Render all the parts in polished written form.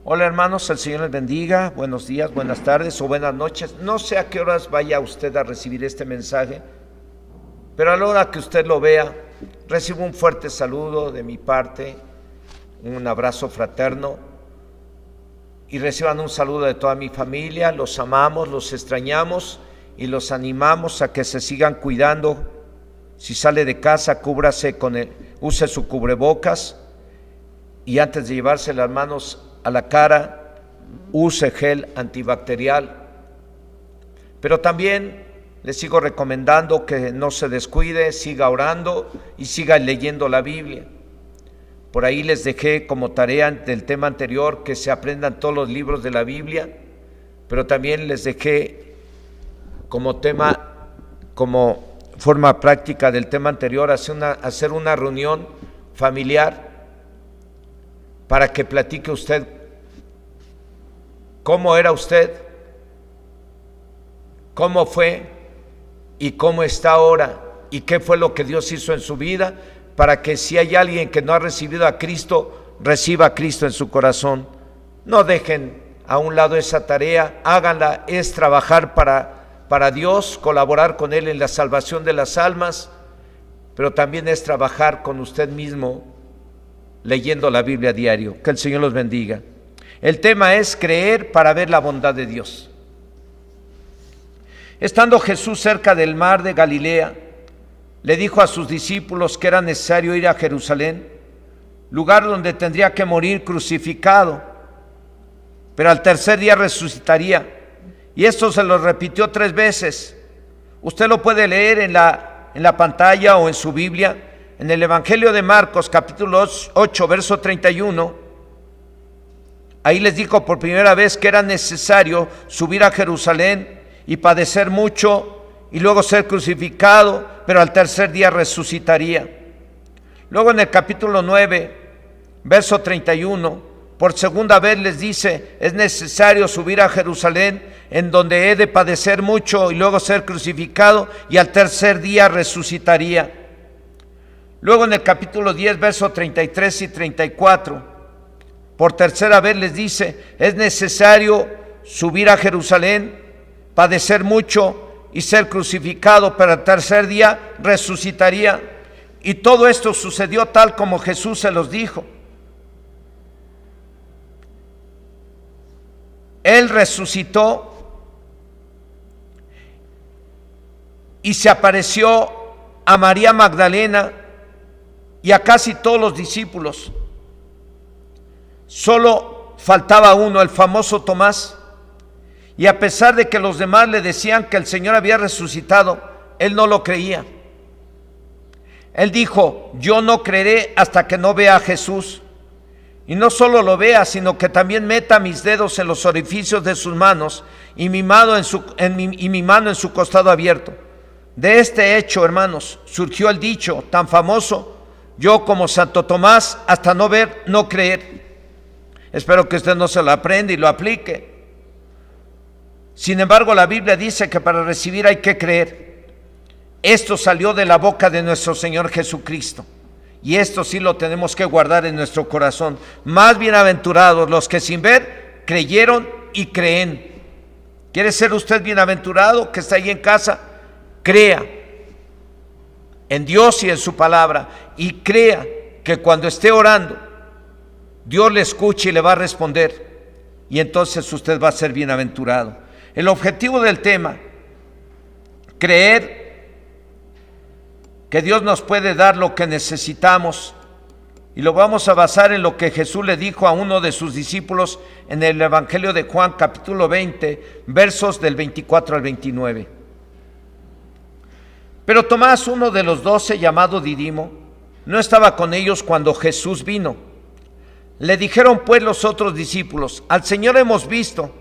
Hola hermanos, el Señor les bendiga, buenos días, buenas tardes o buenas noches. No sé a qué horas vaya usted a recibir este mensaje, pero a la hora que usted lo vea, recibo un fuerte saludo de mi parte, un abrazo fraterno y reciban un saludo de toda mi familia. Los amamos, los extrañamos y los animamos a que se sigan cuidando. Si sale de casa, cúbrase use su cubrebocas y antes de llevarse las manos a la cara, use gel antibacterial. Pero también les sigo recomendando que no se descuide, siga orando y siga leyendo la Biblia. Por ahí les dejé como tarea del tema anterior que se aprendan todos los libros de la Biblia, pero también les dejé como tema, como forma práctica del tema anterior, hacer una reunión familiar para que platique usted cómo era usted, cómo fue y cómo está ahora y qué fue lo que Dios hizo en su vida, para que si hay alguien que no ha recibido a Cristo, reciba a Cristo en su corazón. No dejen a un lado esa tarea, háganla. Es trabajar para Dios, colaborar con Él en la salvación de las almas, pero también es trabajar con usted mismo leyendo la Biblia a diario. Que el Señor los bendiga. El tema es creer para ver la bondad de Dios. Estando Jesús cerca del mar de Galilea, le dijo a sus discípulos que era necesario ir a Jerusalén, lugar donde tendría que morir crucificado, pero al tercer día resucitaría. Y esto se lo repitió 3 veces. Usted lo puede leer en la pantalla o en su Biblia, en el Evangelio de Marcos, capítulo 8, verso 31. Ahí les dijo por primera vez que era necesario subir a Jerusalén y padecer mucho y luego ser crucificado, pero al tercer día resucitaría. Luego en el capítulo 9, verso 31, por segunda vez les dice: es necesario subir a Jerusalén, en donde he de padecer mucho y luego ser crucificado y al tercer día resucitaría. Luego en el capítulo 10, verso 33 y 34, por tercera vez les dice: es necesario subir a Jerusalén, padecer mucho y ser crucificado, pero al tercer día resucitaría. Y todo esto sucedió tal como Jesús se los dijo. Él resucitó y se apareció a María Magdalena y a casi todos los discípulos. Solo faltaba uno, el famoso Tomás. Y a pesar de que los demás le decían que el Señor había resucitado, él no lo creía. Él dijo: yo no creeré hasta que no vea a Jesús. Y no solo lo vea, sino que también meta mis dedos en los orificios de sus manos y mi mano en su costado abierto. De este hecho, hermanos, surgió el dicho tan famoso: yo como Santo Tomás, hasta no ver, no creer. Espero que usted no se lo aprenda y lo aplique. Sin embargo, la Biblia dice que para recibir hay que creer. Esto salió de la boca de nuestro Señor Jesucristo. Y esto sí lo tenemos que guardar en nuestro corazón. Más bienaventurados los que sin ver creyeron y creen. ¿Quiere ser usted bienaventurado que está ahí en casa? Crea en Dios y en su palabra. Y crea que cuando esté orando, Dios le escuche y le va a responder. Y entonces usted va a ser bienaventurado. El objetivo del tema: creer que Dios nos puede dar lo que necesitamos, y lo vamos a basar en lo que Jesús le dijo a uno de sus discípulos en el Evangelio de Juan, capítulo 20, versos del 24 al 29. Pero Tomás, uno de los 12, llamado Didimo, no estaba con ellos cuando Jesús vino. Le dijeron pues los otros discípulos: al Señor hemos visto.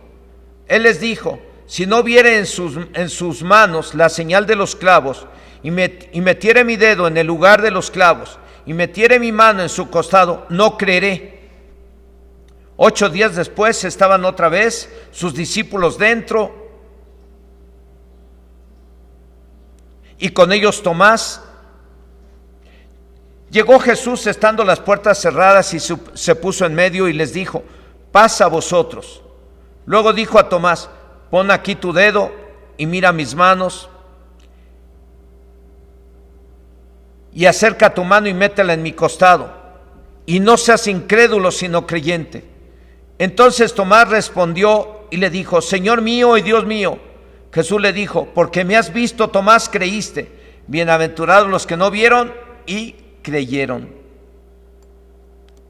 Él les dijo: si no viere en sus manos la señal de los clavos, y metiere mi dedo en el lugar de los clavos, y metiere mi mano en su costado, no creeré. 8 días después estaban otra vez sus discípulos dentro, y con ellos Tomás. Llegó Jesús estando las puertas cerradas y se puso en medio y les dijo: paz a vosotros. Luego dijo a Tomás, pon aquí tu dedo y mira mis manos, y acerca tu mano y métela en mi costado, y no seas incrédulo sino creyente. Entonces Tomás respondió y le dijo, Señor mío y Dios mío. Jesús le dijo, porque me has visto, Tomás, creíste. Bienaventurados los que no vieron y creyeron.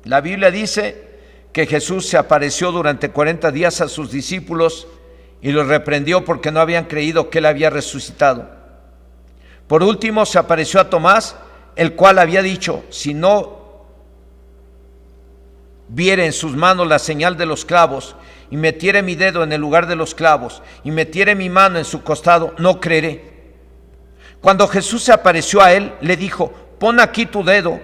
La Biblia dice que Jesús se apareció durante 40 días a sus discípulos y los reprendió porque no habían creído que él había resucitado. Por último se apareció a Tomás, el cual había dicho, si no viere en sus manos la señal de los clavos, y metiere mi dedo en el lugar de los clavos, y metiere mi mano en su costado, no creeré. Cuando Jesús se apareció a él, le dijo, pon aquí tu dedo,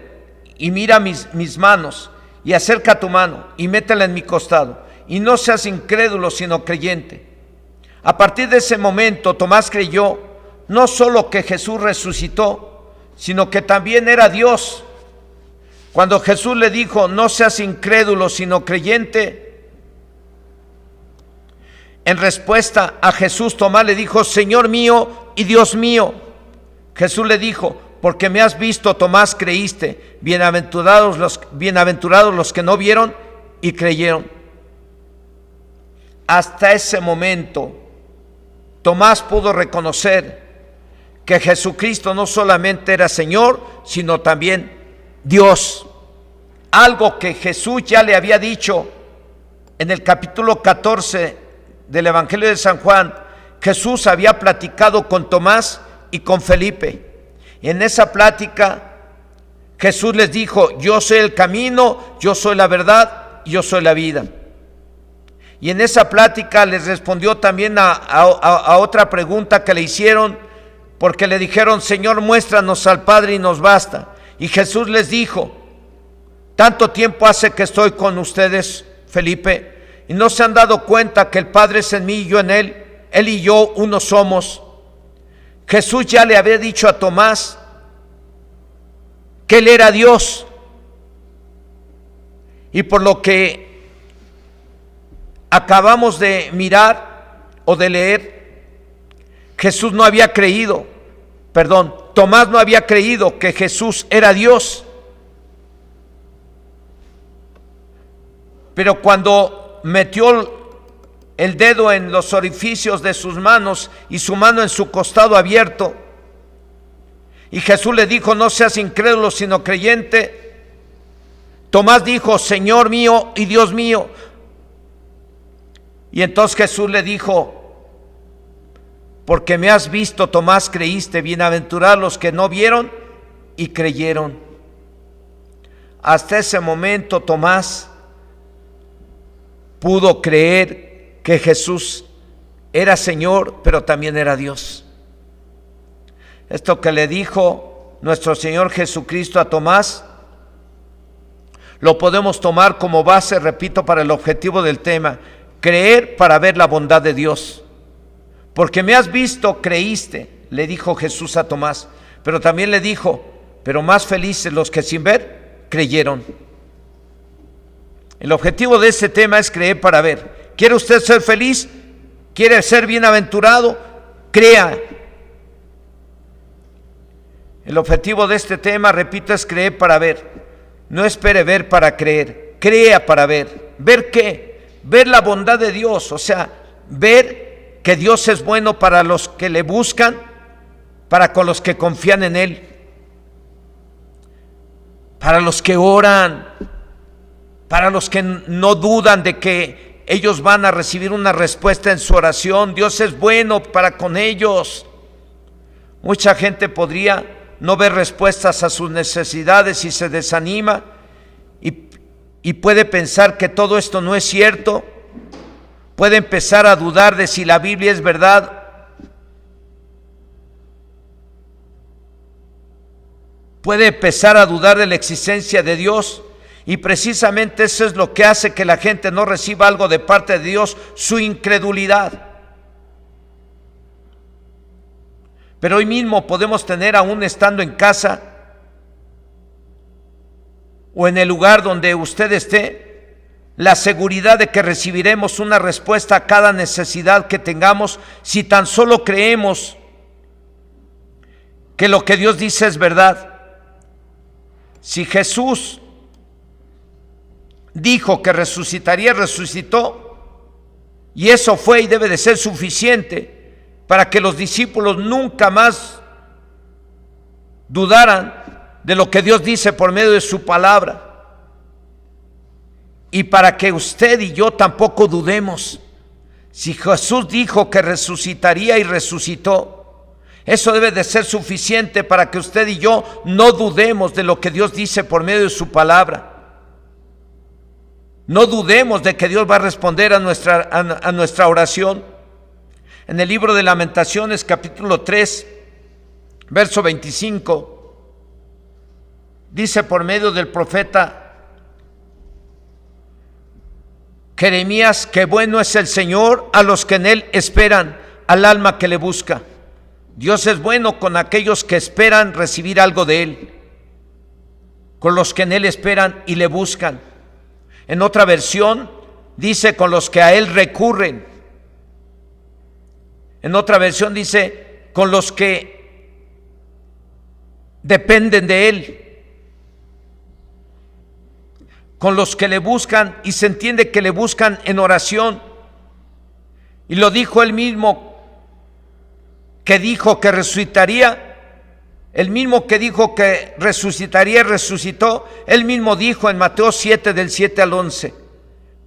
y mira mis manos, y acerca tu mano, y métela en mi costado, y no seas incrédulo, sino creyente. A partir de ese momento, Tomás creyó, no solo que Jesús resucitó, sino que también era Dios. Cuando Jesús le dijo, no seas incrédulo, sino creyente, en respuesta a Jesús, Tomás le dijo, Señor mío y Dios mío. Jesús le dijo, porque me has visto, Tomás, creíste. Bienaventurados los que no vieron y creyeron. Hasta ese momento, Tomás pudo reconocer que Jesucristo no solamente era Señor, sino también Dios. Algo que Jesús ya le había dicho en el capítulo 14 del Evangelio de San Juan. Jesús había platicado con Tomás y con Felipe. Y en esa plática Jesús les dijo, yo soy el camino, yo soy la verdad, yo soy la vida. Y en esa plática les respondió también a otra pregunta que le hicieron, porque le dijeron, Señor, muéstranos al Padre y nos basta. Y Jesús les dijo, tanto tiempo hace que estoy con ustedes, Felipe, y no se han dado cuenta que el Padre es en mí y yo en él y yo uno somos. Jesús ya le había dicho a Tomás que él era Dios, y por lo que acabamos de mirar o de leer, Tomás no había creído que Jesús era Dios. Pero cuando metió el dedo en los orificios de sus manos y su mano en su costado abierto, y Jesús le dijo, no seas incrédulo sino creyente, Tomás dijo, Señor mío y Dios mío. Y entonces Jesús le dijo, porque me has visto, Tomás, creíste. Bienaventurados los que no vieron y creyeron. Hasta ese momento Tomás pudo creer que Jesús era Señor, pero también era Dios. Esto que le dijo nuestro Señor Jesucristo a Tomás, lo podemos tomar como base, repito, para el objetivo del tema: creer para ver la bondad de Dios. Porque me has visto, creíste, le dijo Jesús a Tomás. Pero también le dijo, pero más felices los que sin ver creyeron. El objetivo de este tema es creer para ver. ¿Quiere usted ser feliz? ¿Quiere ser bienaventurado? Crea. El objetivo de este tema, repito, es creer para ver. No espere ver para creer. Crea para ver. ¿Ver qué? Ver la bondad de Dios. O sea, ver que Dios es bueno para los que le buscan, para con los que confían en Él, para los que oran, para los que no dudan de que ellos van a recibir una respuesta en su oración. Dios es bueno para con ellos. Mucha gente podría no ver respuestas a sus necesidades y se desanima y puede pensar que todo esto no es cierto. Puede empezar a dudar de si la Biblia es verdad. Puede empezar a dudar de la existencia de Dios. Y precisamente eso es lo que hace que la gente no reciba algo de parte de Dios: su incredulidad. Pero hoy mismo podemos tener, aún estando en casa o en el lugar donde usted esté, la seguridad de que recibiremos una respuesta a cada necesidad que tengamos si tan solo creemos que lo que Dios dice es verdad. Si Jesús dijo que resucitaría, resucitó, y eso fue y debe de ser suficiente para que los discípulos nunca más dudaran de lo que Dios dice por medio de su palabra, y para que usted y yo tampoco dudemos. Si Jesús dijo que resucitaría y resucitó, eso debe de ser suficiente para que usted y yo no dudemos de lo que Dios dice por medio de su palabra. No dudemos de que Dios va a responder a nuestra oración. En el libro de Lamentaciones, capítulo 3, verso 25, dice por medio del profeta Jeremías: qué bueno es el Señor a los que en Él esperan, al alma que le busca. Dios es bueno con aquellos que esperan recibir algo de Él, con los que en Él esperan y le buscan. En otra versión dice: con los que a Él recurren. En otra versión dice: con los que dependen de Él, con los que le buscan, y se entiende que le buscan en oración. Y lo dijo Él mismo, que dijo que resucitaría, el mismo que dijo que resucitaría y resucitó. Él mismo dijo en Mateo 7, del 7 al 11: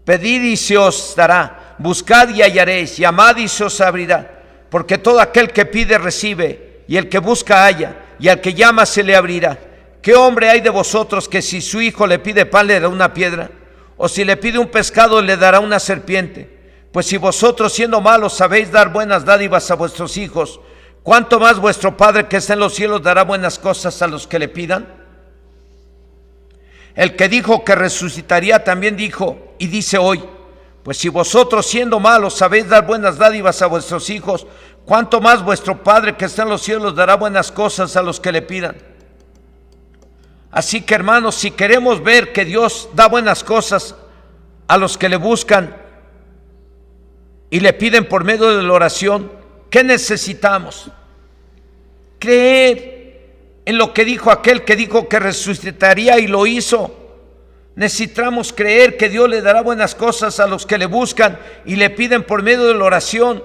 pedid y se os dará, buscad y hallaréis, llamad y se os abrirá, porque todo aquel que pide recibe, y el que busca halla, y al que llama se le abrirá. ¿Qué hombre hay de vosotros que si su hijo le pide pan le dará una piedra? ¿O si le pide un pescado le dará una serpiente? Pues si vosotros, siendo malos, sabéis dar buenas dádivas a vuestros hijos, ¿cuánto más vuestro Padre que está en los cielos dará buenas cosas a los que le pidan? El que dijo que resucitaría también dijo y dice hoy: pues si vosotros, siendo malos, sabéis dar buenas dádivas a vuestros hijos, ¿cuánto más vuestro Padre que está en los cielos dará buenas cosas a los que le pidan? Así que, hermanos, si queremos ver que Dios da buenas cosas a los que le buscan y le piden por medio de la oración, ¿qué necesitamos? Creer en lo que dijo aquel que dijo que resucitaría y lo hizo. Necesitamos creer que Dios le dará buenas cosas a los que le buscan y le piden por medio de la oración.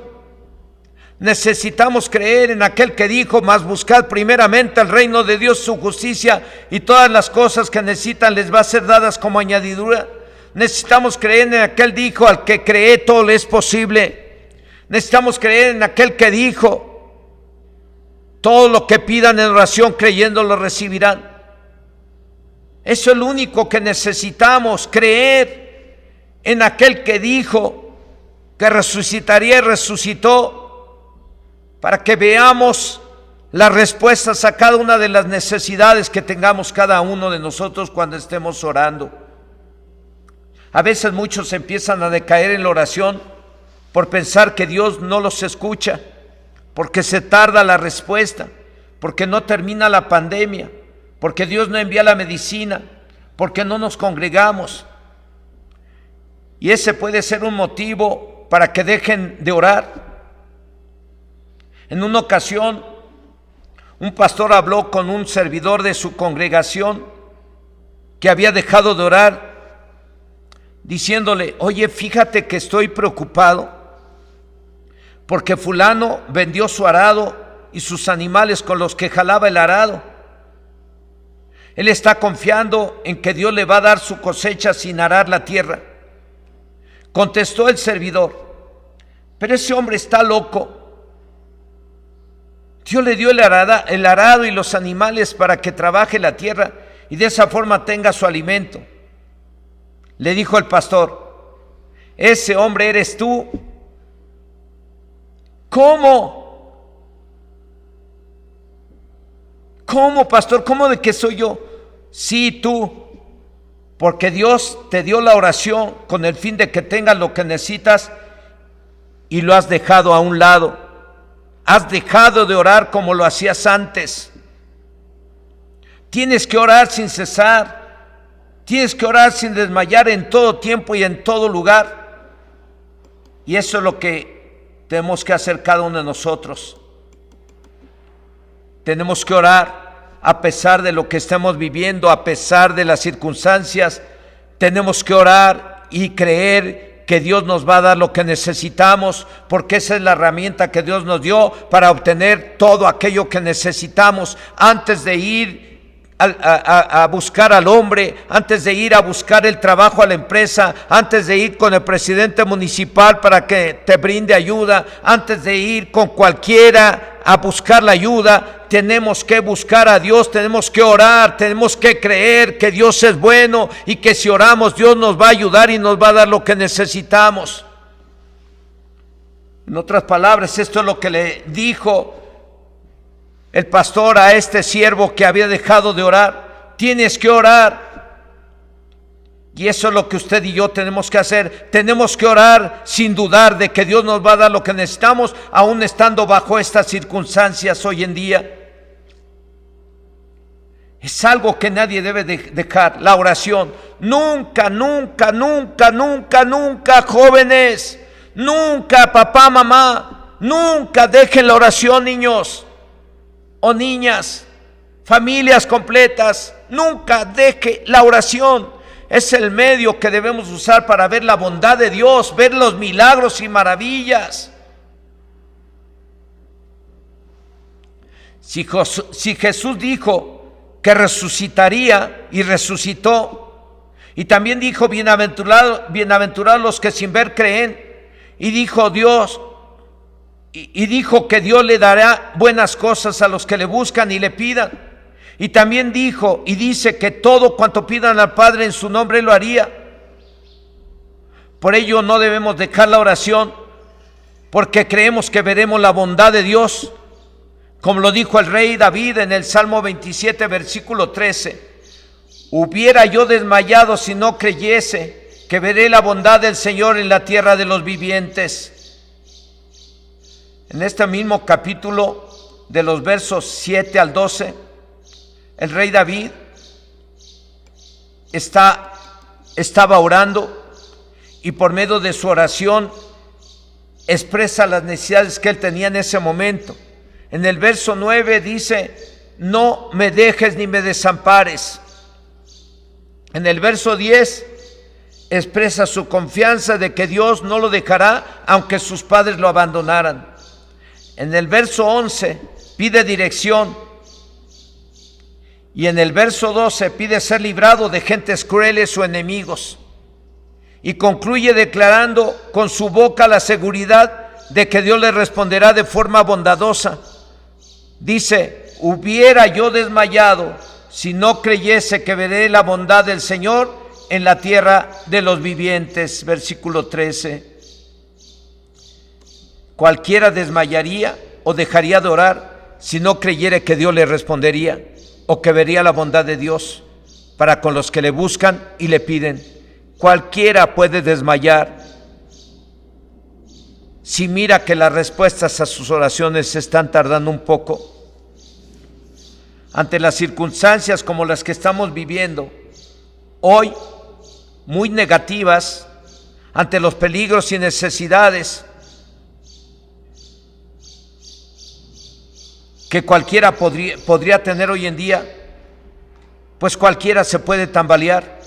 Necesitamos creer en aquel que dijo: mas buscad primeramente el reino de Dios, su justicia, y todas las cosas que necesitan les va a ser dadas como añadidura. Necesitamos creer en aquel que dijo: al que cree todo le es posible. Necesitamos creer en aquel que dijo: todo lo que pidan en oración creyendo lo recibirán. Eso es lo único que necesitamos, creer en aquel que dijo que resucitaría y resucitó, para que veamos las respuestas a cada una de las necesidades que tengamos cada uno de nosotros cuando estemos orando. A veces muchos empiezan a decaer en la oración por pensar que Dios no los escucha, porque se tarda la respuesta, porque no termina la pandemia, porque Dios no envía la medicina, porque no nos congregamos. Y ese puede ser un motivo para que dejen de orar. En una ocasión, un pastor habló con un servidor de su congregación que había dejado de orar, diciéndole: oye, fíjate que estoy preocupado porque fulano vendió su arado y sus animales con los que jalaba el arado. Él está confiando en que Dios le va a dar su cosecha sin arar la tierra. Contestó el servidor: pero ese hombre está loco. Dios le dio el arado y los animales para que trabaje la tierra y de esa forma tenga su alimento. Le dijo el pastor: ese hombre eres tú. ¿Cómo? ¿Cómo, pastor? ¿Cómo de que soy yo? Sí, tú. Porque Dios te dio la oración con el fin de que tengas lo que necesitas y lo has dejado a un lado. Has dejado de orar como lo hacías antes. Tienes que orar sin cesar. Tienes que orar sin desmayar en todo tiempo y en todo lugar. Y eso es lo que tenemos que hacer cada uno de nosotros. Tenemos que orar a pesar de lo que estemos viviendo, a pesar de las circunstancias. Tenemos que orar y creer que Dios nos va a dar lo que necesitamos, porque esa es la herramienta que Dios nos dio para obtener todo aquello que necesitamos antes de ir a buscar al hombre, antes de ir a buscar el trabajo a la empresa, antes de ir con el presidente municipal para que te brinde ayuda, antes de ir con cualquiera a buscar la ayuda. Tenemos que buscar a Dios, tenemos que orar, tenemos que creer que Dios es bueno y que si oramos Dios nos va a ayudar y nos va a dar lo que necesitamos. En otras palabras, esto es lo que le dijo el pastor a este siervo que había dejado de orar. Tienes que orar. Y eso es lo que usted y yo tenemos que hacer. Tenemos que orar sin dudar de que Dios nos va a dar lo que necesitamos, aún estando bajo estas circunstancias hoy en día. Es algo que nadie debe dejar, la oración. Nunca, nunca, nunca, nunca, nunca, jóvenes, nunca, papá, mamá, nunca dejen la oración, niños o niñas, familias completas. Nunca deje la oración. Es el medio que debemos usar para ver la bondad de Dios, ver los milagros y maravillas. Si Jesús dijo que resucitaría y resucitó, y también dijo bienaventurados los que sin ver creen, y dijo Dios, y dijo que Dios le dará buenas cosas a los que le buscan y le pidan, y también dijo y dice que todo cuanto pidan al Padre en su nombre lo haría. Por ello no debemos dejar la oración, porque creemos que veremos la bondad de Dios, como lo dijo el rey David en el Salmo 27, versículo 13. Hubiera yo desmayado si no creyese que veré la bondad del Señor en la tierra de los vivientes. En este mismo capítulo, de los versos 7 al 12, el rey David estaba orando, y por medio de su oración expresa las necesidades que él tenía en ese momento. En el verso 9 dice: no me dejes ni me desampares. En el verso 10 expresa su confianza de que Dios no lo dejará aunque sus padres lo abandonaran. En el verso 11 pide dirección, y en el verso 12 pide ser librado de gentes crueles o enemigos, y concluye declarando con su boca la seguridad de que Dios le responderá de forma bondadosa. Dice: hubiera yo desmayado si no creyese que veré la bondad del Señor en la tierra de los vivientes. Versículo 13. Cualquiera desmayaría o dejaría de orar si no creyera que Dios le respondería o que vería la bondad de Dios para con los que le buscan y le piden. Cualquiera puede desmayar si mira que las respuestas a sus oraciones se están tardando un poco. Ante las circunstancias como las que estamos viviendo hoy, muy negativas, ante los peligros y necesidades que cualquiera podría tener hoy en día, pues cualquiera se puede tambalear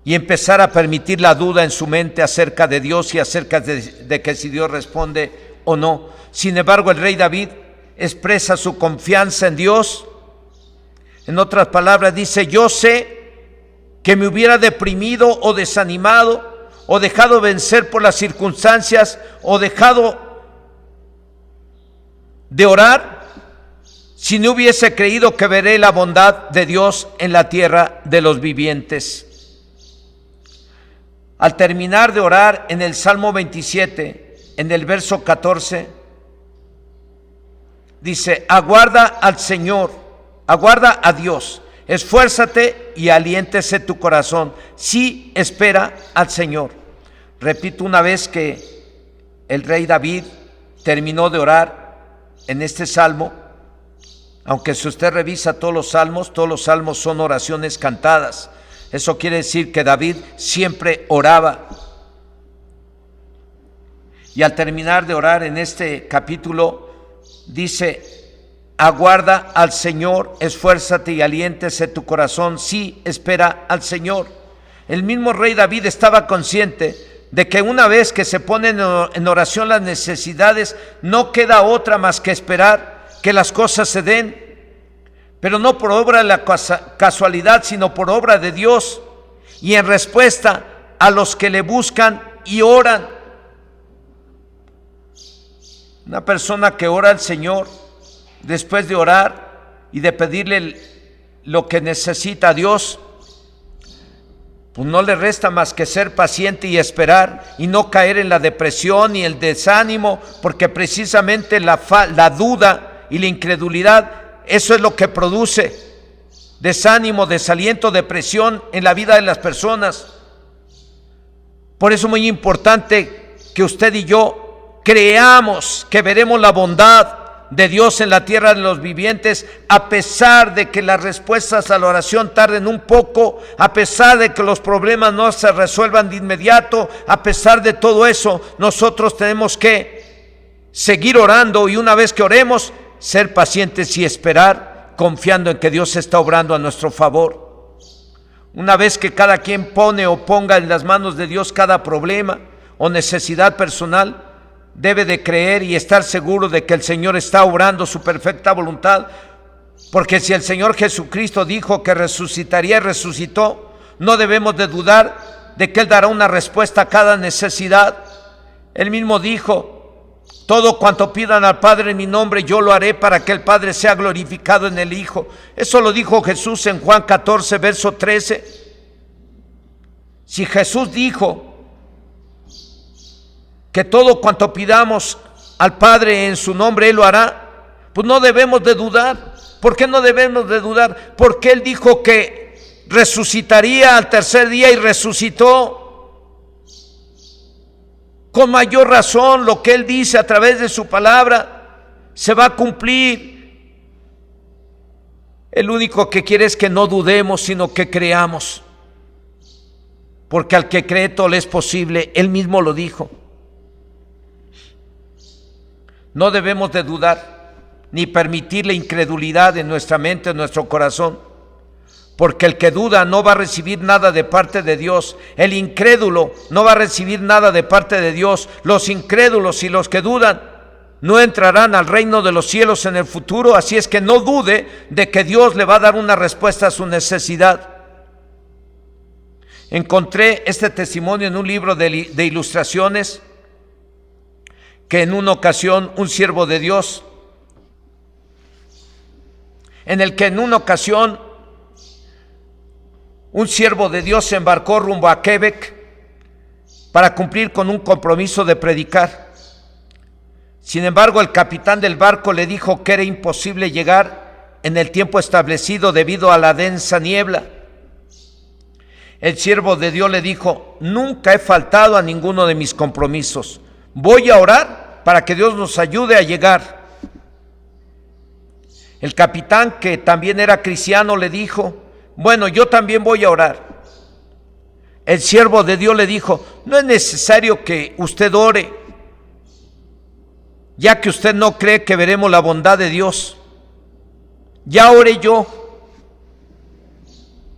y empezar a permitir la duda en su mente acerca de Dios y acerca de que si Dios responde o no. Sin embargo, el rey David expresa su confianza en Dios. En otras palabras, dice: yo sé que me hubiera deprimido o desanimado o dejado vencer por las circunstancias o dejado de orar si no hubiese creído que veré la bondad de Dios en la tierra de los vivientes. Al terminar de orar en el Salmo 27, en el verso 14, dice: aguarda al Señor, aguarda a Dios, esfuérzate y aliéntese tu corazón. Sí, espera al Señor. Repito una vez que el rey David terminó de orar en este salmo, Aunque si usted revisa todos los salmos son oraciones cantadas. Eso quiere decir que David siempre oraba. Y al terminar de orar en este capítulo, dice: aguarda al Señor, esfuérzate y aliéntese tu corazón, sí, espera al Señor. El mismo rey David estaba consciente de que una vez que se ponen en oración las necesidades, no queda otra más que esperar que las cosas se den, pero no por obra de la casualidad, sino por obra de Dios, y en respuesta a los que le buscan y oran. Una persona que ora al Señor, después de orar y de pedirle lo que necesita a Dios, pues no le resta más que ser paciente y esperar, y no caer en la depresión y el desánimo, porque precisamente la duda y la incredulidad, eso es lo que produce desánimo, desaliento, depresión en la vida de las personas. Por eso es muy importante que usted y yo creamos que veremos la bondad de Dios en la tierra de los vivientes, a pesar de que las respuestas a la oración tarden un poco, a pesar de que los problemas no se resuelvan de inmediato. A pesar de todo eso, nosotros tenemos que seguir orando, y una vez que oremos, ser pacientes y esperar, confiando en que Dios está obrando a nuestro favor. Una vez que cada quien pone o ponga en las manos de Dios cada problema o necesidad personal, debe de creer y estar seguro de que el Señor está obrando su perfecta voluntad, porque si el Señor Jesucristo dijo que resucitaría y resucitó, no debemos de dudar de que Él dará una respuesta a cada necesidad. Él mismo dijo: todo cuanto pidan al Padre en mi nombre, yo lo haré, para que el Padre sea glorificado en el Hijo. Eso lo dijo Jesús en Juan 14, verso 13. Si Jesús dijo que todo cuanto pidamos al Padre en su nombre, Él lo hará, pues no debemos de dudar. ¿Por qué no debemos de dudar? Porque Él dijo que resucitaría al tercer día, y resucitó. Con mayor razón, lo que Él dice a través de su palabra se va a cumplir. El único que quiere es que no dudemos, sino que creamos, porque al que cree todo le es posible. Él mismo lo dijo. No debemos de dudar, ni permitir la incredulidad en nuestra mente, en nuestro corazón, porque el que duda no va a recibir nada de parte de Dios. El incrédulo no va a recibir nada de parte de Dios. Los incrédulos y los que dudan no entrarán al reino de los cielos en el futuro. Así es que no dude de que Dios le va a dar una respuesta a su necesidad. Encontré este testimonio en un libro de ilustraciones, que en una ocasión un siervo de Dios, un siervo de Dios se embarcó rumbo a Quebec para cumplir con un compromiso de predicar. Sin embargo, el capitán del barco le dijo que era imposible llegar en el tiempo establecido debido a la densa niebla. El siervo de Dios le dijo: nunca he faltado a ninguno de mis compromisos. Voy a orar para que Dios nos ayude a llegar. El capitán, que también era cristiano, le dijo: bueno, yo también voy a orar. El siervo de Dios le dijo: no es necesario que usted ore, ya que usted no cree que veremos la bondad de Dios. Ya oré yo,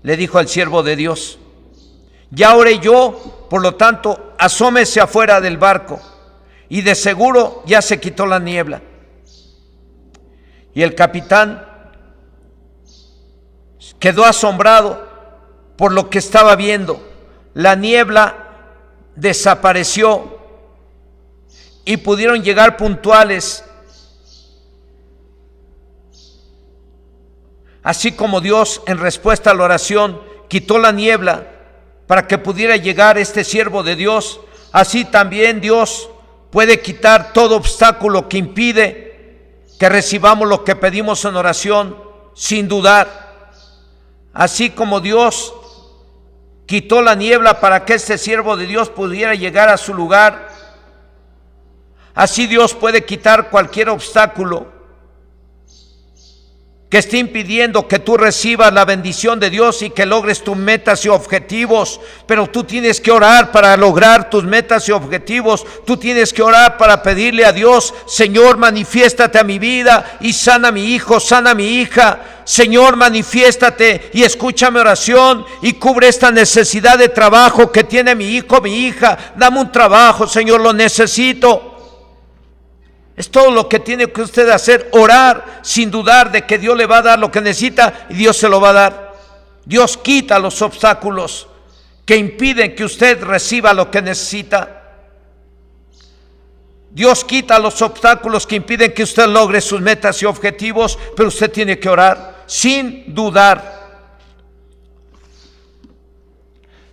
le dijo al siervo de Dios. Ya oré yo, por lo tanto, asómese afuera del barco, y de seguro ya se quitó la niebla. Y el capitán quedó asombrado por lo que estaba viendo. La niebla desapareció y pudieron llegar puntuales. Así como Dios, en respuesta a la oración, quitó la niebla para que pudiera llegar este siervo de Dios, así también Dios puede quitar todo obstáculo que impide que recibamos lo que pedimos en oración sin dudar. Así como Dios quitó la niebla para que este siervo de Dios pudiera llegar a su lugar, así Dios puede quitar cualquier obstáculo que esté impidiendo que tú recibas la bendición de Dios y que logres tus metas y objetivos. Pero tú tienes que orar para lograr tus metas y objetivos. Tú tienes que orar para pedirle a Dios: Señor, manifiéstate a mi vida y sana a mi hijo, sana a mi hija. Señor, manifiéstate y escucha mi oración y cubre esta necesidad de trabajo que tiene mi hijo, mi hija. Dame un trabajo, Señor, lo necesito. Es todo lo que tiene que usted hacer: orar sin dudar de que Dios le va a dar lo que necesita, y Dios se lo va a dar. Dios quita los obstáculos que impiden que usted reciba lo que necesita. Dios quita los obstáculos que impiden que usted logre sus metas y objetivos, pero usted tiene que orar sin dudar.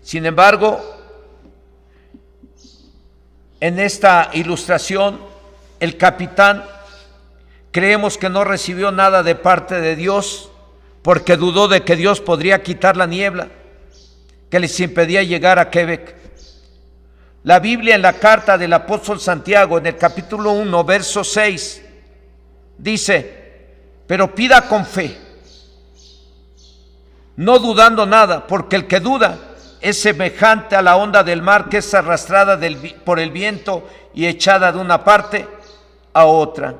Sin embargo, en esta ilustración, el capitán, creemos que no recibió nada de parte de Dios, porque dudó de que Dios podría quitar la niebla que les impedía llegar a Quebec. La Biblia, en la carta del apóstol Santiago, en el capítulo 1, verso 6, dice: pero pida con fe, no dudando nada, porque el que duda es semejante a la onda del mar, que es arrastrada por el viento y echada de una parte a otra.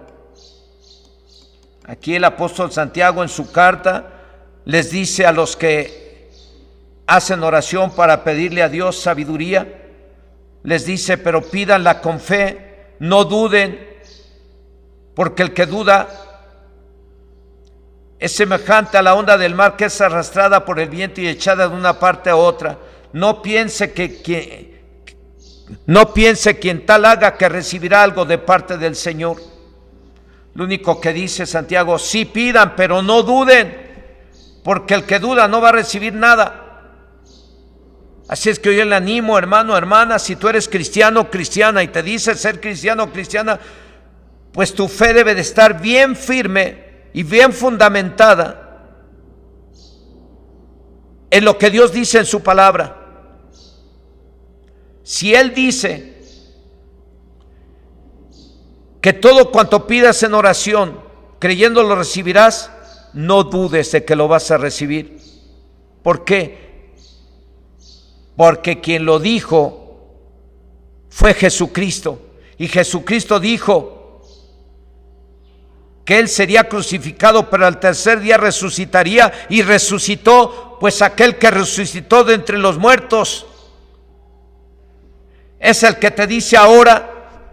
Aquí el apóstol Santiago, en su carta, les dice a los que hacen oración para pedirle a Dios sabiduría, les dice: pero pídanla con fe, no duden, porque el que duda es semejante a la onda del mar, que es arrastrada por el viento y echada de una parte a otra. No piense quien tal haga que recibirá algo de parte del Señor. Lo único que dice Santiago: sí pidan, pero no duden, porque el que duda no va a recibir nada. Así es que hoy le animo, hermano, hermana, si tú eres cristiano o cristiana y te dices ser cristiano o cristiana, pues tu fe debe de estar bien firme y bien fundamentada en lo que Dios dice en su palabra. Si Él dice que todo cuanto pidas en oración, creyendo lo recibirás, no dudes de que lo vas a recibir. ¿Por qué? Porque quien lo dijo fue Jesucristo, y Jesucristo dijo que Él sería crucificado, pero al tercer día resucitaría, y resucitó, pues aquel que resucitó de entre los muertos es el que te dice ahora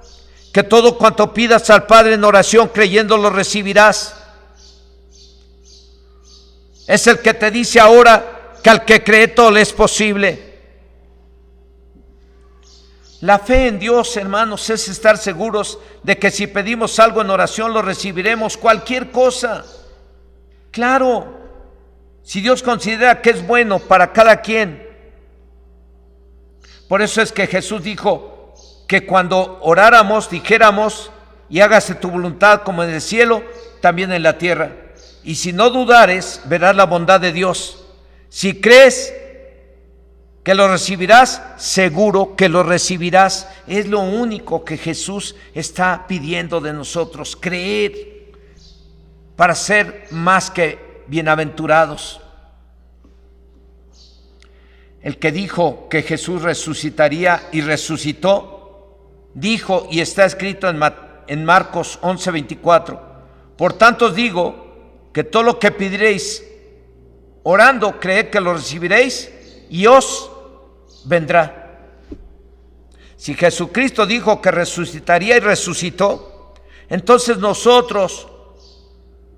que todo cuanto pidas al Padre en oración, creyendo lo recibirás. Es el que te dice ahora que al que cree todo le es posible. La fe en Dios, hermanos, es estar seguros de que si pedimos algo en oración lo recibiremos, cualquier cosa. Claro, si Dios considera que es bueno para cada quien. Por eso es que Jesús dijo que cuando oráramos dijéramos: y hágase tu voluntad como en el cielo, también en la tierra. Y si no dudares, verás la bondad de Dios. Si crees que lo recibirás, seguro que lo recibirás. Es lo único que Jesús está pidiendo de nosotros: creer para ser más que bienaventurados. El que dijo que Jesús resucitaría y resucitó, dijo, y está escrito en Marcos 11:24: por tanto os digo que todo lo que pediréis orando, creed que lo recibiréis y os vendrá. Si Jesucristo dijo que resucitaría y resucitó, entonces nosotros,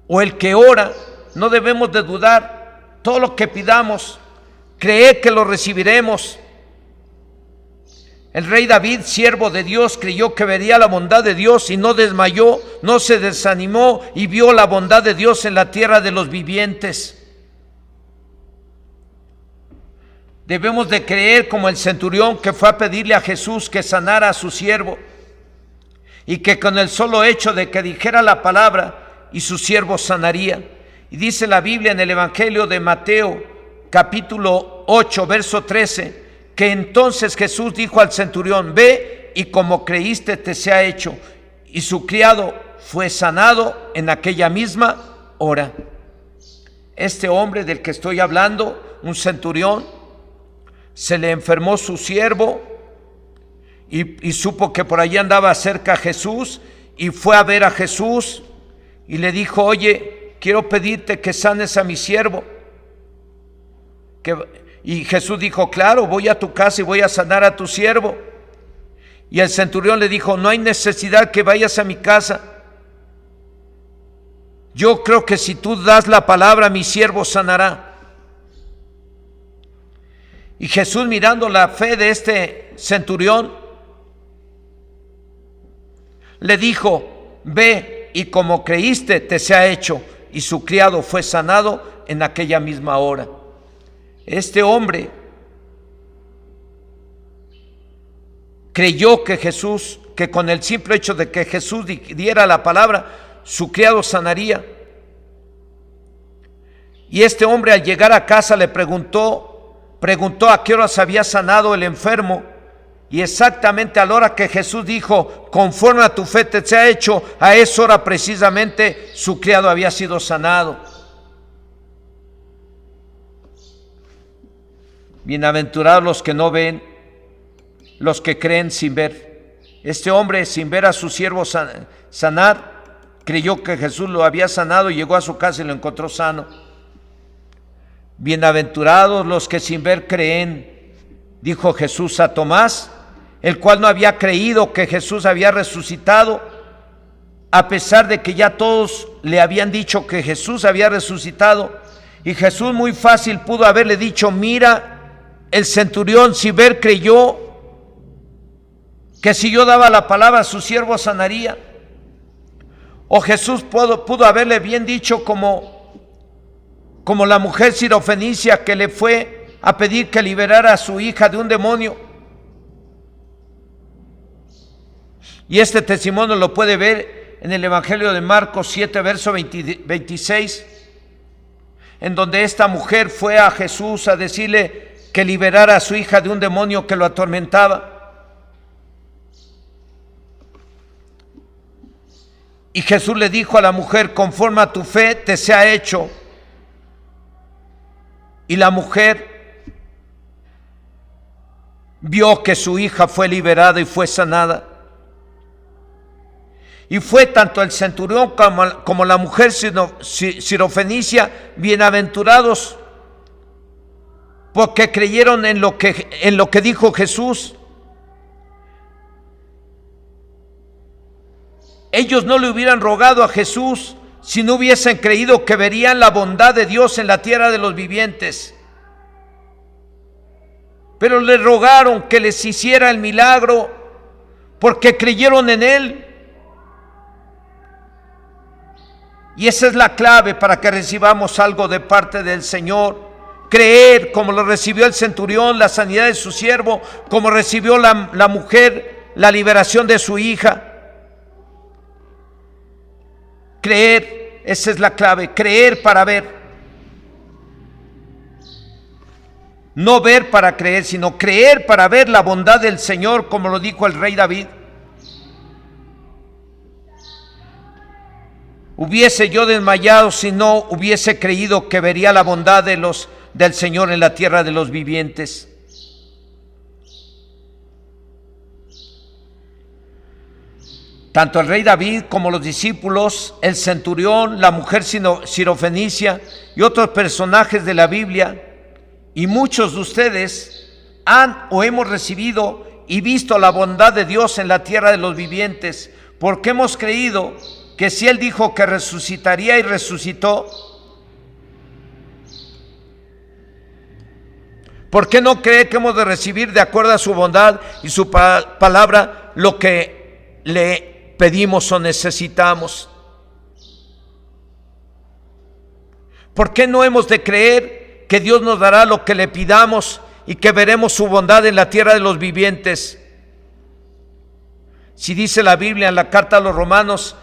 o el que ora, no debemos de dudar. Todo lo que pidamos, creed que lo recibiremos. El rey David, siervo de Dios, creyó que vería la bondad de Dios y no desmayó, no se desanimó, y vio la bondad de Dios en la tierra de los vivientes. Debemos de creer como el centurión, que fue a pedirle a Jesús que sanara a su siervo, y que con el solo hecho de que dijera la palabra, y su siervo sanaría. Y dice la Biblia en el Evangelio de Mateo, capítulo 8, verso 13, que entonces Jesús dijo al centurión: ve, y como creíste te sea hecho. Y su criado fue sanado en aquella misma hora. este hombre del que estoy hablando, un centurión, se le enfermó su siervo y supo que por allí andaba cerca Jesús y fue a ver a Jesús y le dijo: oye, quiero pedirte que sanes a mi siervo. Y Jesús dijo: claro, voy a tu casa y voy a sanar a tu siervo. Y el centurión le dijo: no hay necesidad que vayas a mi casa. Yo creo que si tú das la palabra, mi siervo sanará. Y Jesús, mirando la fe de este centurión, le dijo: ve, y como creíste, te sea hecho. Y su criado fue sanado en aquella misma hora. Este hombre creyó que con el simple hecho de que Jesús diera la palabra, su criado sanaría. Y este hombre, al llegar a casa, le preguntó a qué horas había sanado el enfermo. Y exactamente a la hora que Jesús dijo: conforme a tu fe te sea hecho, a esa hora precisamente su criado había sido sanado. Bienaventurados los que no ven, los que creen sin ver. Este hombre, sin ver a su siervo sanar, creyó que Jesús lo había sanado y llegó a su casa y lo encontró sano. Bienaventurados los que sin ver creen, dijo Jesús a Tomás, el cual no había creído que Jesús había resucitado, a pesar de que ya todos le habían dicho que Jesús había resucitado. Y Jesús muy fácil pudo haberle dicho: mira, el centurión sin ver creyó que si yo daba la palabra, su siervo sanaría. O Jesús pudo haberle bien dicho como la mujer sirofenicia que le fue a pedir que liberara a su hija de un demonio. Y este testimonio lo puede ver en el Evangelio de Marcos 7, verso 26, en donde esta mujer fue a Jesús a decirle que liberara a su hija de un demonio que lo atormentaba. Y Jesús le dijo a la mujer: conforme a tu fe te sea hecho. Y la mujer vio que su hija fue liberada y fue sanada. Y fue tanto el centurión como la mujer sirofenicia bienaventurados, porque creyeron en lo que dijo Jesús. Ellos no le hubieran rogado a Jesús si no hubiesen creído que verían la bondad de Dios en la tierra de los vivientes. Pero le rogaron que les hiciera el milagro porque creyeron en Él. Y esa es la clave para que recibamos algo de parte del Señor. Creer, como lo recibió el centurión, la sanidad de su siervo, como recibió la mujer la liberación de su hija. Creer, esa es la clave, creer para ver. No ver para creer, sino creer para ver la bondad del Señor, como lo dijo el rey David. Hubiese yo desmayado si no hubiese creído que vería la bondad del Señor en la tierra de los vivientes. Tanto el rey David como los discípulos, el centurión, la mujer sirofenicia y otros personajes de la Biblia, y muchos de ustedes han o hemos recibido y visto la bondad de Dios en la tierra de los vivientes, porque hemos creído que si Él dijo que resucitaría y resucitó, ¿por qué no cree que hemos de recibir de acuerdo a su bondad y su palabra lo que le pedimos o necesitamos? ¿Por qué no hemos de creer que Dios nos dará lo que le pidamos y que veremos su bondad en la tierra de los vivientes? Si dice la Biblia en la carta a los Romanos,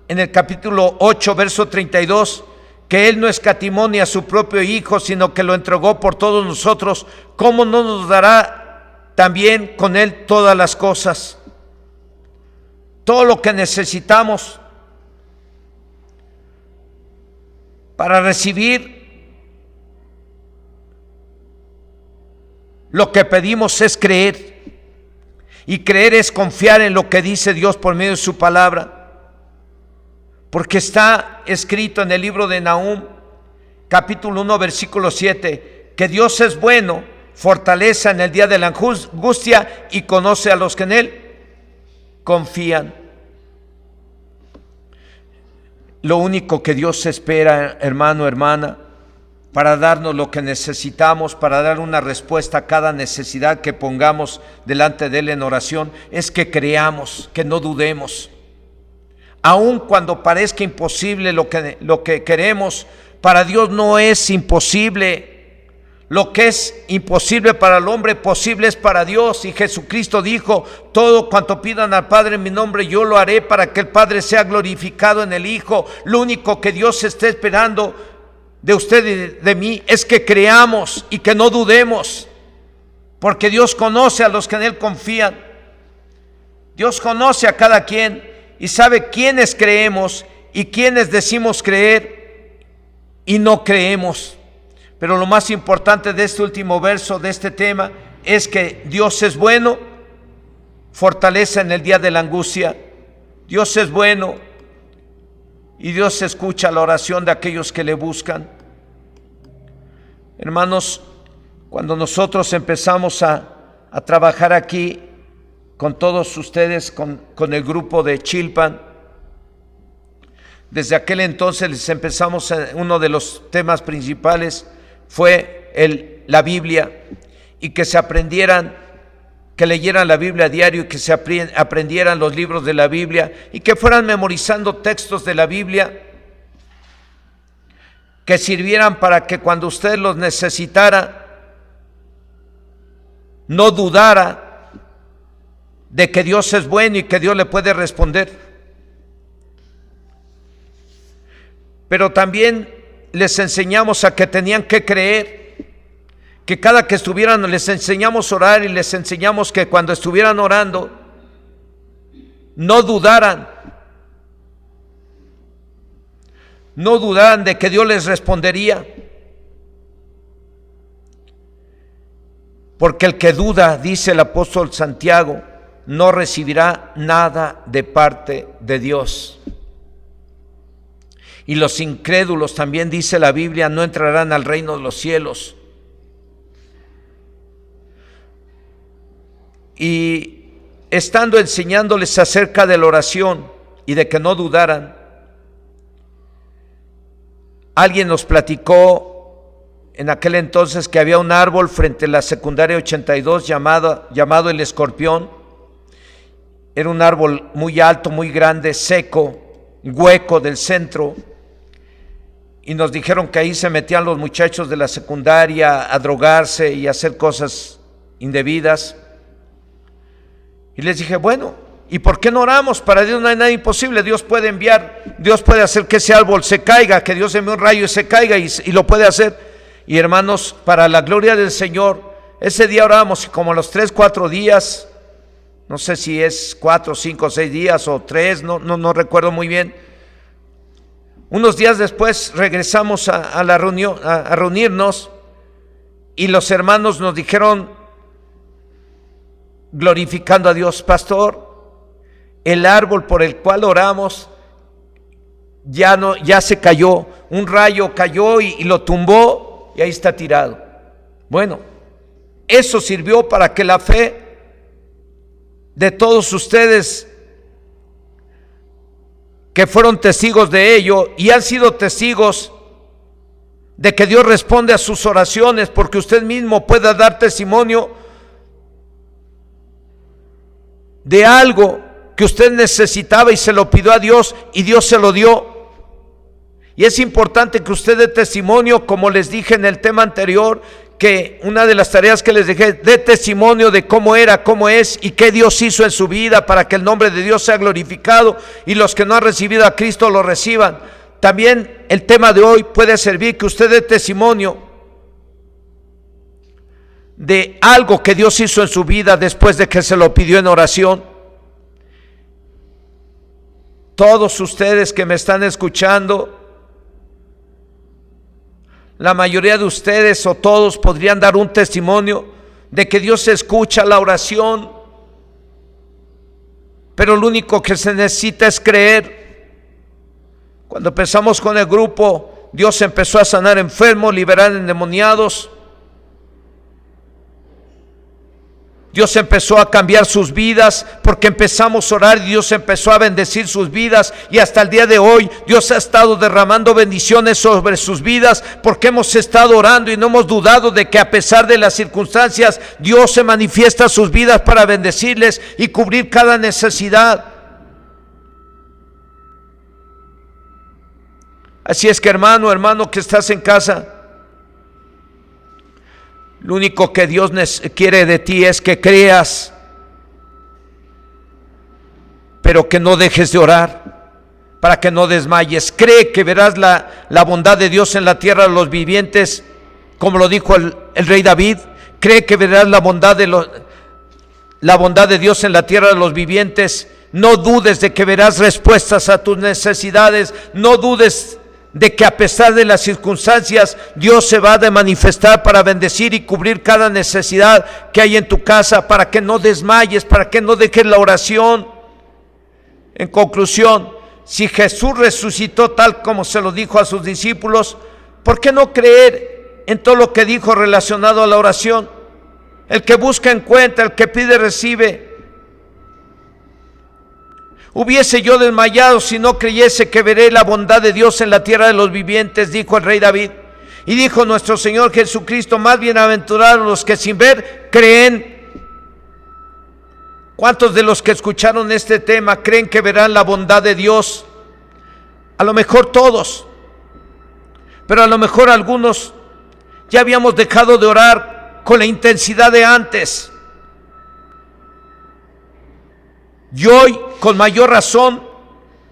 en el capítulo 8, verso 32, que Él no escatimó ni a su propio Hijo, sino que lo entregó por todos nosotros, ¿cómo no nos dará también con Él todas las cosas? Todo lo que necesitamos para recibir lo que pedimos es creer. Y creer es confiar en lo que dice Dios por medio de su palabra. Porque está escrito en el libro de Nahum, capítulo 1, versículo 7, que Dios es bueno, fortaleza en el día de la angustia y conoce a los que en Él confían. Lo único que Dios espera, hermano, hermana, para darnos lo que necesitamos, para dar una respuesta a cada necesidad que pongamos delante de Él en oración, es que creamos, que no dudemos. Aun cuando parezca imposible lo que queremos, para Dios no es imposible. Lo que es imposible para el hombre, posible es para Dios. Y Jesucristo dijo: todo cuanto pidan al Padre en mi nombre, yo lo haré, para que el Padre sea glorificado en el Hijo. Lo único que Dios está esperando de usted y de mí es que creamos y que no dudemos, porque Dios conoce a los que en Él confían. Dios conoce a cada quien y sabe quiénes creemos y quiénes decimos creer y no creemos. Pero lo más importante de este último verso, de este tema, es que Dios es bueno, fortaleza en el día de la angustia. Dios es bueno y Dios escucha la oración de aquellos que le buscan. Hermanos, cuando nosotros empezamos a trabajar aquí con todos ustedes, con el grupo de Chilpan, desde aquel entonces les empezamos, uno de los temas principales fue la Biblia, y que se aprendieran, que leyeran la Biblia a diario y que se aprendieran los libros de la Biblia y que fueran memorizando textos de la Biblia que sirvieran para que cuando usted los necesitara no dudara de que Dios es bueno y que Dios le puede responder. Pero también les enseñamos a que tenían que creer, que cada que estuvieran, les enseñamos a orar y les enseñamos que cuando estuvieran orando no dudaran de que Dios les respondería, porque el que duda, dice el apóstol Santiago, no recibirá nada de parte de Dios. Y los incrédulos, también dice la Biblia, no entrarán al reino de los cielos. Y estando enseñándoles acerca de la oración y de que no dudaran, alguien nos platicó en aquel entonces que había un árbol frente a la secundaria 82 llamado el Escorpión. Era un árbol muy alto, muy grande, seco, hueco del centro. Y nos dijeron que ahí se metían los muchachos de la secundaria a drogarse y a hacer cosas indebidas. Y les dije, bueno, ¿y por qué no oramos? Para Dios no hay nada imposible. Dios puede enviar, Dios puede hacer que ese árbol se caiga, que Dios envíe un rayo y se caiga, y lo puede hacer. Y hermanos, para la gloria del Señor, ese día orábamos, y como a los 3, 4 días, no sé si es 4, 5, 6 días o 3, no recuerdo muy bien. Unos días después regresamos a la reunión, a reunirnos, y los hermanos nos dijeron, glorificando a Dios: pastor, el árbol por el cual oramos ya se cayó, un rayo cayó y lo tumbó y ahí está tirado. Bueno, eso sirvió para que la fe de todos ustedes que fueron testigos de ello y han sido testigos de que Dios responde a sus oraciones, porque usted mismo pueda dar testimonio de algo que usted necesitaba y se lo pidió a Dios y Dios se lo dio. Y es importante que usted dé testimonio, como les dije en el tema anterior, que una de las tareas que les dejé, dé testimonio de cómo era, cómo es y qué Dios hizo en su vida para que el nombre de Dios sea glorificado y los que no han recibido a Cristo lo reciban. También el tema de hoy puede servir que usted dé testimonio de algo que Dios hizo en su vida después de que se lo pidió en oración. Todos ustedes que me están escuchando, la mayoría de ustedes o todos podrían dar un testimonio de que Dios escucha la oración, pero lo único que se necesita es creer. Cuando empezamos con el grupo, Dios empezó a sanar enfermos, liberar endemoniados. Dios empezó a cambiar sus vidas porque empezamos a orar y Dios empezó a bendecir sus vidas, y hasta el día de hoy Dios ha estado derramando bendiciones sobre sus vidas porque hemos estado orando y no hemos dudado de que a pesar de las circunstancias Dios se manifiesta en sus vidas para bendecirles y cubrir cada necesidad. Así es que hermano que estás en casa, lo único que Dios quiere de ti es que creas, pero que no dejes de orar, para que no desmayes. Cree que verás la bondad de Dios en la tierra de los vivientes, como lo dijo el rey David. Cree que verás la bondad de Dios en la tierra de los vivientes. No dudes de que verás respuestas a tus necesidades. No dudes de que a pesar de las circunstancias Dios se va a manifestar para bendecir y cubrir cada necesidad que hay en tu casa, para que no desmayes, para que no dejes la oración. En conclusión, si Jesús resucitó tal como se lo dijo a sus discípulos, ¿por qué no creer en todo lo que dijo relacionado a la oración? El que busca encuentra, el que pide recibe. Hubiese yo desmayado si no creyese que veré la bondad de Dios en la tierra de los vivientes, dijo el rey David. Y dijo nuestro Señor Jesucristo: más bienaventurados los que sin ver creen. ¿Cuántos de los que escucharon este tema creen que verán la bondad de Dios? A lo mejor todos, pero a lo mejor algunos ya habíamos dejado de orar con la intensidad de antes. Y hoy, con mayor razón,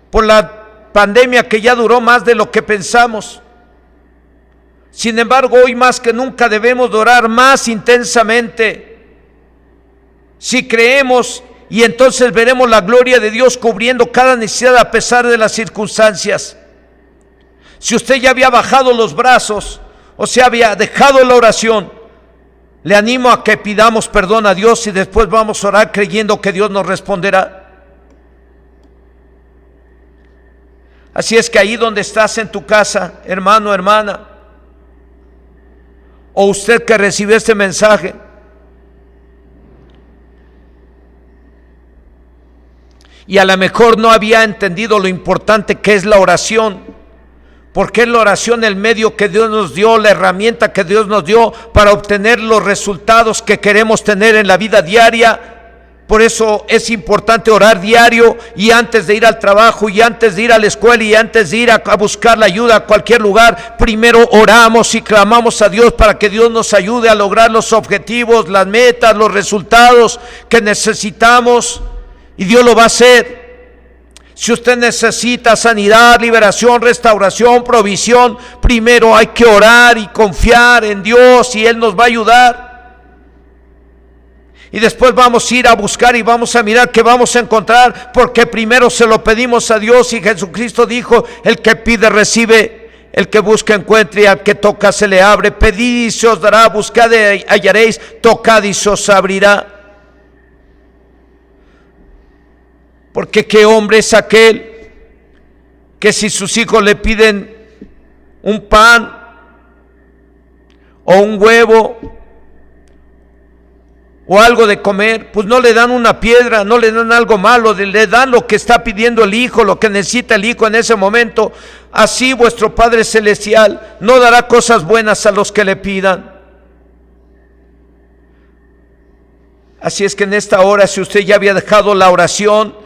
por la pandemia que ya duró más de lo que pensamos. Sin embargo, hoy más que nunca debemos de orar más intensamente. Si creemos, y entonces veremos la gloria de Dios cubriendo cada necesidad a pesar de las circunstancias. Si usted ya había bajado los brazos, o sea, había dejado la oración, le animo a que pidamos perdón a Dios y después vamos a orar creyendo que Dios nos responderá. Así es que ahí donde estás en tu casa, hermano, hermana, o usted que recibió este mensaje, y a lo mejor no había entendido lo importante que es la oración, porque es la oración el medio que Dios nos dio, la herramienta que Dios nos dio para obtener los resultados que queremos tener en la vida diaria. Por eso es importante orar diario, y antes de ir al trabajo, y antes de ir a la escuela, y antes de ir a buscar la ayuda a cualquier lugar, primero oramos y clamamos a Dios para que Dios nos ayude a lograr los objetivos, las metas, los resultados que necesitamos, y Dios lo va a hacer. Si usted necesita sanidad, liberación, restauración, provisión, primero hay que orar y confiar en Dios, y Él nos va a ayudar. Y después vamos a ir a buscar y vamos a mirar qué vamos a encontrar, porque primero se lo pedimos a Dios, y Jesucristo dijo: el que pide recibe, el que busca encuentra, y al que toca se le abre. Pedid y se os dará, buscad y hallaréis, tocad y se os abrirá. Porque qué hombre es aquel que si sus hijos le piden un pan o un huevo o algo de comer, pues no le dan una piedra, no le dan algo malo, le dan lo que está pidiendo el hijo, lo que necesita el hijo en ese momento. Así vuestro Padre Celestial no dará cosas buenas a los que le pidan. Así es que en esta hora, si usted ya había dejado la oración,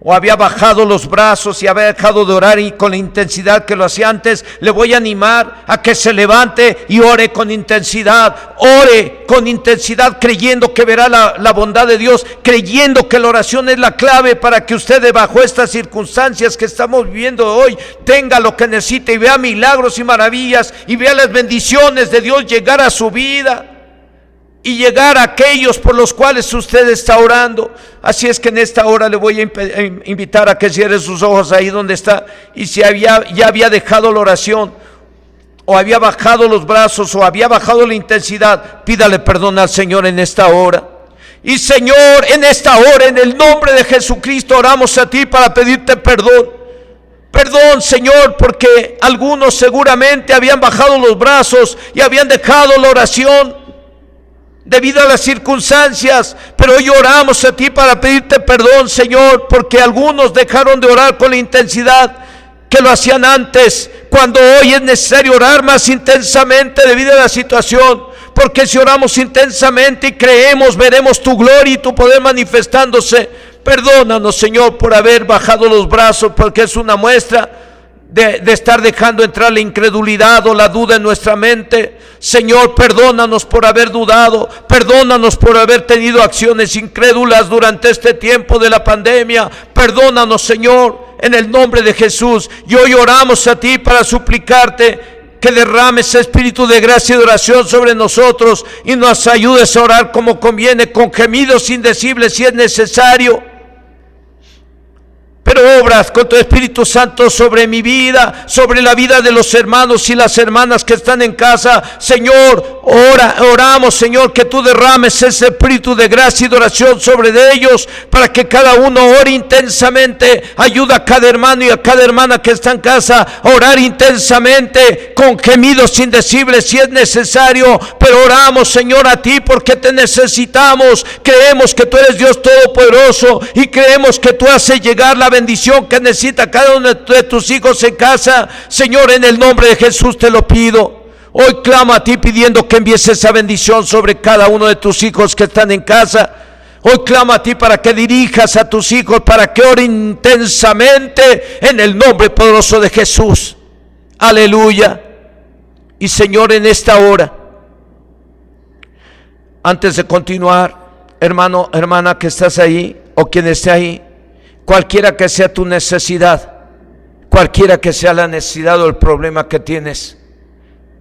o había bajado los brazos y había dejado de orar y con la intensidad que lo hacía antes, le voy a animar a que se levante y ore con intensidad. Ore con intensidad, creyendo que verá la bondad de Dios, creyendo que la oración es la clave para que usted, bajo estas circunstancias que estamos viviendo hoy, tenga lo que necesita y vea milagros y maravillas, y vea las bendiciones de Dios llegar a su vida y llegar a aquellos por los cuales usted está orando. Así es que en esta hora le voy a invitar a que cierre sus ojos ahí donde está, y si ya había dejado la oración, o había bajado los brazos o había bajado la intensidad, pídale perdón al Señor en esta hora. Y Señor, en esta hora, en el nombre de Jesucristo, oramos a ti para pedirte perdón. Perdón, Señor, porque algunos seguramente habían bajado los brazos y habían dejado la oración debido a las circunstancias, pero hoy oramos a ti para pedirte perdón, Señor, porque algunos dejaron de orar con la intensidad que lo hacían antes, cuando hoy es necesario orar más intensamente debido a la situación, porque si oramos intensamente y creemos, veremos tu gloria y tu poder manifestándose. Perdónanos, Señor, por haber bajado los brazos, porque es una muestra de estar dejando entrar la incredulidad o la duda en nuestra mente. Señor, perdónanos por haber dudado, perdónanos por haber tenido acciones incrédulas durante este tiempo de la pandemia. Perdónanos, Señor, en el nombre de Jesús. Y hoy oramos a ti para suplicarte que derrames espíritu de gracia y de oración sobre nosotros y nos ayudes a orar como conviene, con gemidos indecibles si es necesario. Pero obras con tu Espíritu Santo sobre mi vida, sobre la vida de los hermanos y las hermanas que están en casa. Señor, oramos, Señor, que tú derrames ese espíritu de gracia y de oración sobre ellos, para que cada uno ore intensamente. Ayuda a cada hermano y a cada hermana que está en casa a orar intensamente, con gemidos indecibles si es necesario. Pero oramos, Señor, a ti porque te necesitamos. Creemos que tú eres Dios Todopoderoso y creemos que tú haces llegar la bendición que necesita cada uno de tus hijos en casa. Señor, en el nombre de Jesús te lo pido. Hoy clamo a ti pidiendo que envíes esa bendición sobre cada uno de tus hijos que están en casa. Hoy clamo a ti para que dirijas a tus hijos, para que oren intensamente en el nombre poderoso de Jesús. Aleluya. Y Señor, en esta hora, antes de continuar, hermano, hermana que estás ahí o quien esté ahí, cualquiera que sea tu necesidad, cualquiera que sea la necesidad o el problema que tienes,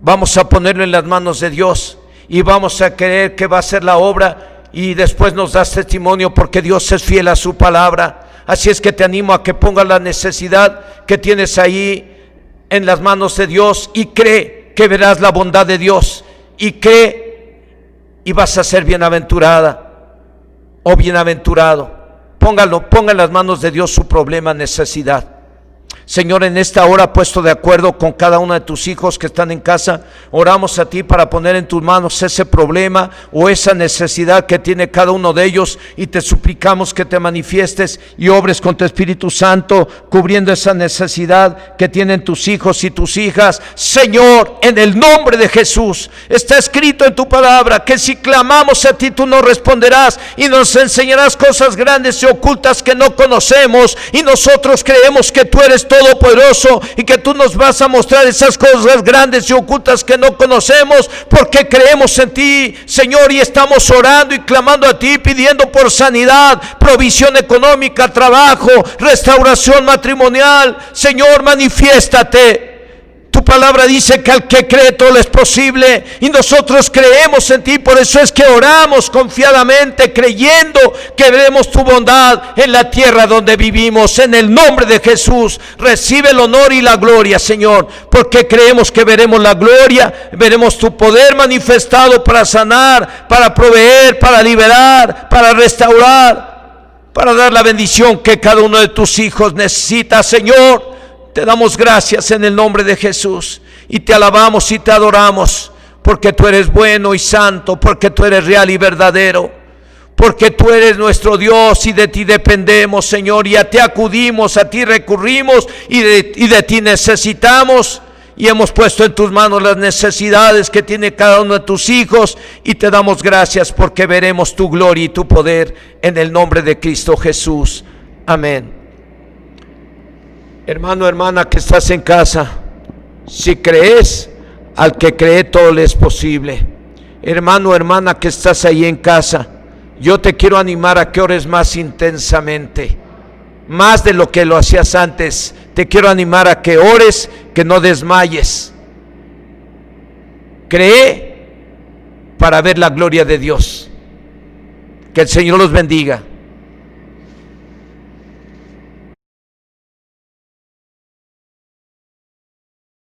vamos a ponerlo en las manos de Dios y vamos a creer que va a ser la obra, y después nos das testimonio, porque Dios es fiel a su palabra. Así es que te animo a que pongas la necesidad que tienes ahí en las manos de Dios y cree que verás la bondad de Dios, y cree y vas a ser bienaventurada o bienaventurado. Ponga en las manos de Dios su problema, necesidad. Señor, en esta hora, puesto de acuerdo con cada uno de tus hijos que están en casa, oramos a ti para poner en tus manos ese problema o esa necesidad que tiene cada uno de ellos, y te suplicamos que te manifiestes y obres con tu Espíritu Santo, cubriendo esa necesidad que tienen tus hijos y tus hijas. Señor, en el nombre de Jesús, está escrito en tu palabra que si clamamos a ti, tú nos responderás y nos enseñarás cosas grandes y ocultas que no conocemos, y nosotros creemos que tú eres todopoderoso y que tú nos vas a mostrar esas cosas grandes y ocultas que no conocemos, porque creemos en ti, Señor, y estamos orando y clamando a ti, pidiendo por sanidad, provisión económica, trabajo, restauración matrimonial. Señor, manifiéstate. Tu palabra dice que al que cree todo es posible, y nosotros creemos en ti. Por eso es que oramos confiadamente, creyendo que veremos tu bondad en la tierra donde vivimos. En el nombre de Jesús, recibe el honor y la gloria, Señor, porque creemos que veremos la gloria, veremos tu poder manifestado para sanar, para proveer, para liberar, para restaurar, para dar la bendición que cada uno de tus hijos necesita. Señor, te damos gracias en el nombre de Jesús, y te alabamos y te adoramos, porque tú eres bueno y santo, porque tú eres real y verdadero, porque tú eres nuestro Dios y de ti dependemos, Señor, y a ti acudimos, a ti recurrimos y de ti necesitamos, y hemos puesto en tus manos las necesidades que tiene cada uno de tus hijos, y te damos gracias porque veremos tu gloria y tu poder en el nombre de Cristo Jesús. Amén. Hermano, hermana que estás en casa, si crees, al que cree todo le es posible. Hermano, hermana que estás ahí en casa, yo te quiero animar a que ores más intensamente, más de lo que lo hacías antes. Te quiero animar a que ores, que no desmayes. Cree para ver la gloria de Dios. Que el Señor los bendiga.